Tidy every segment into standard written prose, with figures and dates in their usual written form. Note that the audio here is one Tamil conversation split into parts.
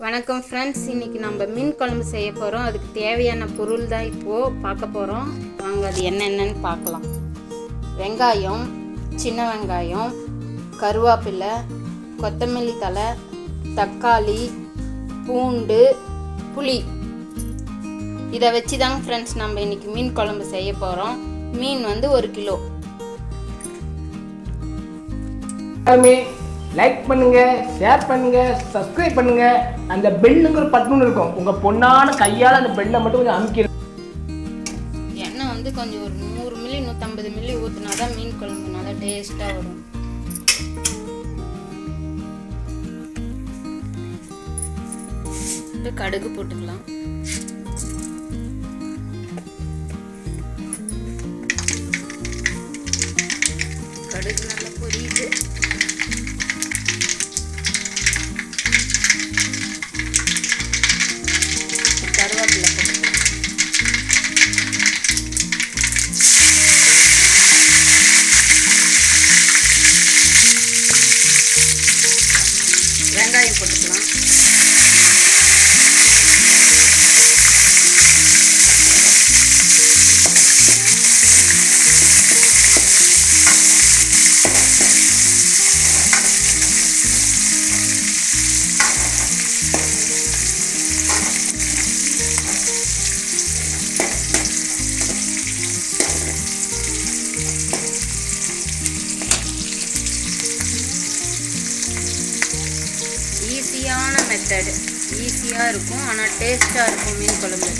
வணக்கம் ஃப்ரெண்ட்ஸ், இன்றைக்கி நம்ம மீன் குழம்பு செய்ய போகிறோம். அதுக்கு தேவையான பொருள் தான் இப்போது பார்க்க போகிறோம். வாங்க அது என்னென்னு பார்க்கலாம். வெங்காயம், சின்ன வெங்காயம், கருவேப்பிலை, கொத்தமல்லி தழை, தக்காளி, பூண்டு, புளி. இதை வச்சு தாங்க ஃப்ரெண்ட்ஸ் நம்ம இன்றைக்கி மீன் குழம்பு செய்ய போகிறோம். மீன் வந்து 1 கிலோ. லைக் பண்ணுங்க, ஷேர் பண்ணுங்க, சப்ஸ்கிரைப் பண்ணுங்க. அந்த பெல்லுங்கிற பட்டன் இருக்கும், உங்க பொண்ணான கையால் அந்த பெல்லை மட்டும் கொஞ்சம் அமுக்கிடுங்க. எண்ணெய் வந்து கொஞ்சம் ஒரு 100 மில்லி 150 மில்லி ஊற்றினா தான் மீன் குழம்பு நல்லா டேஸ்ட்டாக வரும். இப்போ கடுகு போட்டுக்கலாம். கடுகு நல்லா பொரியுது. கருவேப்பிலை போட்டுக்கலாம். வெங்காயம் போட்டுக்கலாம். ஈஸியான மெத்தடு, ஈஸியாக இருக்கும், ஆனால் டேஸ்ட்டாக இருக்கும் மீன் குழம்பு.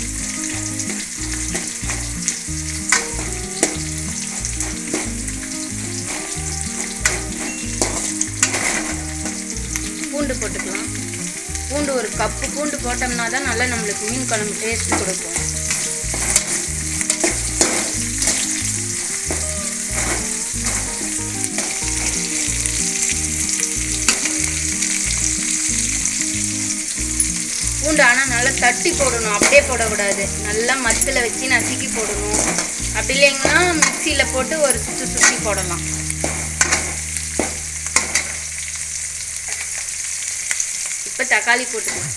பூண்டு போட்டுக்கலாம். பூண்டு 1 கப்பு பூண்டு போட்டோம்னா தான் நல்லா நம்மளுக்கு மீன் குழம்பு டேஸ்ட் கொடுக்கும். பூண்டு ஆனால் நல்லா தட்டி போடணும், அப்படியே போடக்கூடாது. நல்லா மத்தில் வச்சு நசுக்கி போடணும். அப்படி இல்லைங்கன்னா மிக்சியில் போட்டு ஒரு சுற்றி போடலாம். இப்போ தக்காளி போட்டுக்கலாம்.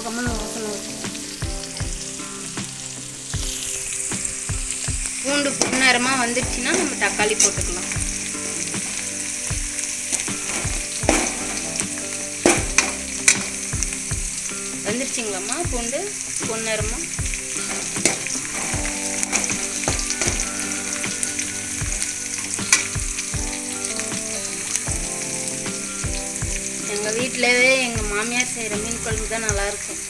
கம்மன்னு வாசனை. பூண்டு பொன்னரமாக வந்துடுச்சுன்னா நம்ம தக்காளி போட்டுக்கலாம். வந்துருச்சுங்களாம்மா பூண்டு பொன்னரமா? எங்கள் வீட்டிலவே எங்கள் மாமியார் செய்கிற மீன் குழம்பு தான் நல்லாயிருக்கும்.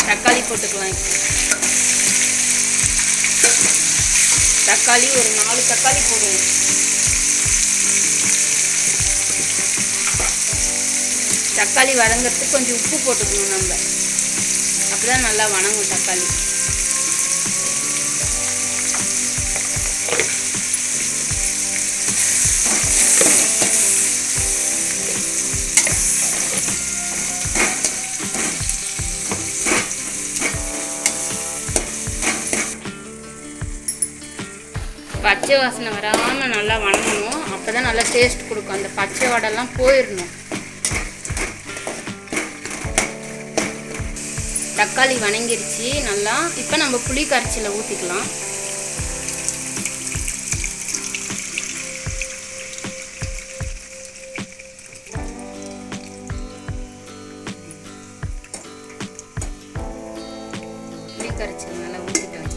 தக்காளி போட்டுக்கலாம். தக்காளி ஒரு 4 தக்காளி போடுவோம். தக்காளி வதங்கிறதுக்கு கொஞ்சம் உப்பு போட்டுக்கணும் நம்ம, அப்போதான் நல்லா வணங்கும் தக்காளி. பச்சை வாசனை வராமல் நல்லா வணங்கணும், அப்போ தான் நல்லா டேஸ்ட் கொடுக்கும். அந்த பச்சை வடைலாம் போயிடணும். தக்காளி வணங்கிருச்சு நல்லா. இப்போ நம்ம புளி கரைச்சலை ஊற்றிக்கலாம். புளி கரைச்சல் நல்லா ஊற்றிட்டோம்.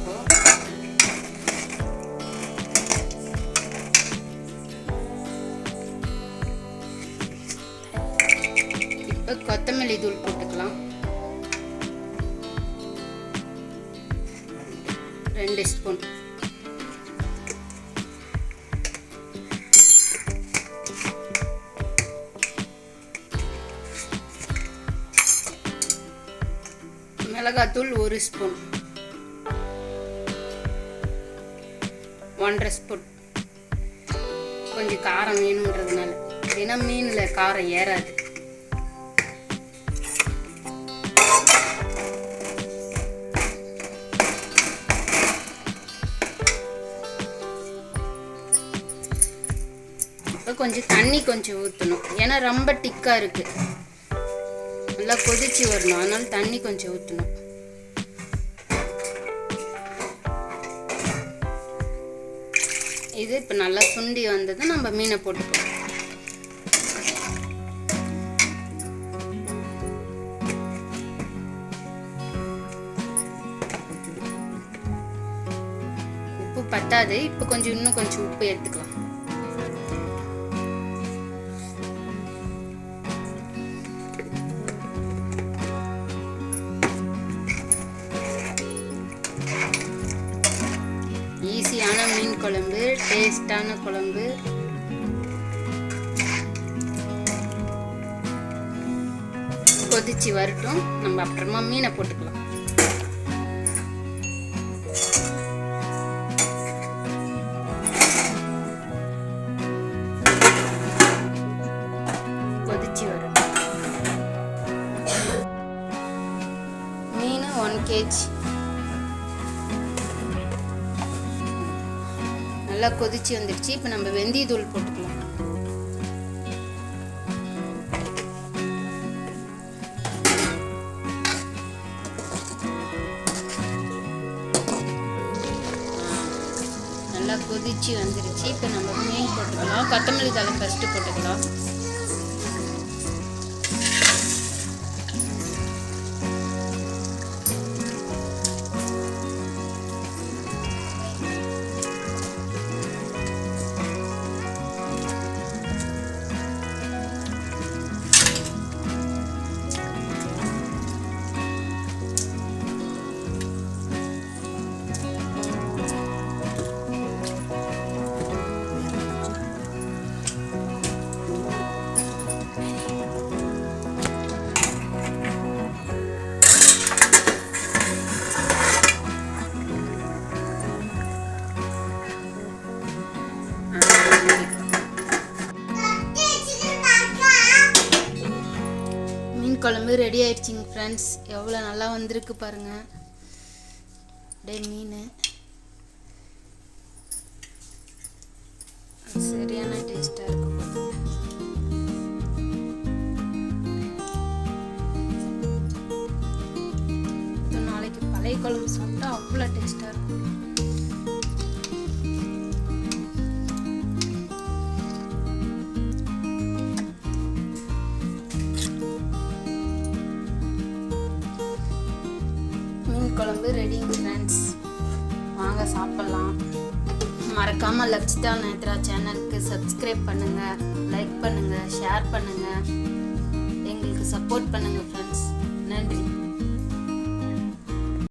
இப்போ கொத்தமல்லி தூள் போட்டுக்கலாம். 2 ஸ்பூன். மிளகாத்தூள் 1 ஸ்பூன். 1.5 ஸ்பூன். கொஞ்சம் காரம் வேணுன்றதுனால, ஏன்னா மீனில் காரம் ஏறாது. கொஞ்சம் தண்ணி கொஞ்சம் ஊற்றணும். ஏன்னா ரொம்ப திக்காக இருக்குது, நல்லா கொதிச்சு வரணும். அதனால தண்ணி கொஞ்சம் ஊற்றணும். இது இப்போ நல்லா சுண்டி வந்தது, நம்ம மீனை போட்டுக்கலாம். உப்பு பத்தாது, இப்போ இன்னும் கொஞ்சம் உப்பு எடுத்துக்கலாம். ஈஸியான மீன் குழம்பு, டேஸ்டான குழம்பு. கொதிச்சு வரட்டும், நம்ம அப்புறமா மீனை போட்டுக்கலாம். கொதிச்சு வரட்டும். மீன் 1 kg. நல்லா கொதிச்சு வந்துடுச்சு. இப்போ நம்ம வெந்தயத்தூள் போட்டுக்கலாம். நல்லா கொதிச்சு வந்துடுச்சு. இப்போ நம்ம மீன் போட்டுக்கலாம். கொத்தமல்லி தழை ஃபஸ்ட்டு போட்டுக்கலாம். மீன் குழம்பு ரெடி ஆயிடுச்சுங்க ஃப்ரெண்ட்ஸ். எவ்வளோ நல்லா வந்திருக்கு பாருங்க. டே மீன் சரியான டேஸ்டாக இருக்கும். நாளைக்கு பழைய குழம்பு சாப்பிட்டா அவ்வளோ டேஸ்டாக இருக்கும். குழம்பு ரெடிங்க ஃப்ரெண்ட்ஸ், வாங்க சாப்பிட்லாம். மறக்காமல் லக்ஷிதா நேத்ரா சேனலுக்கு சப்ஸ்கிரைப் பண்ணுங்கள், லைக் பண்ணுங்கள், ஷேர் பண்ணுங்கள், எங்களுக்கு சப்போர்ட் பண்ணுங்கள் ஃப்ரெண்ட்ஸ். நன்றி.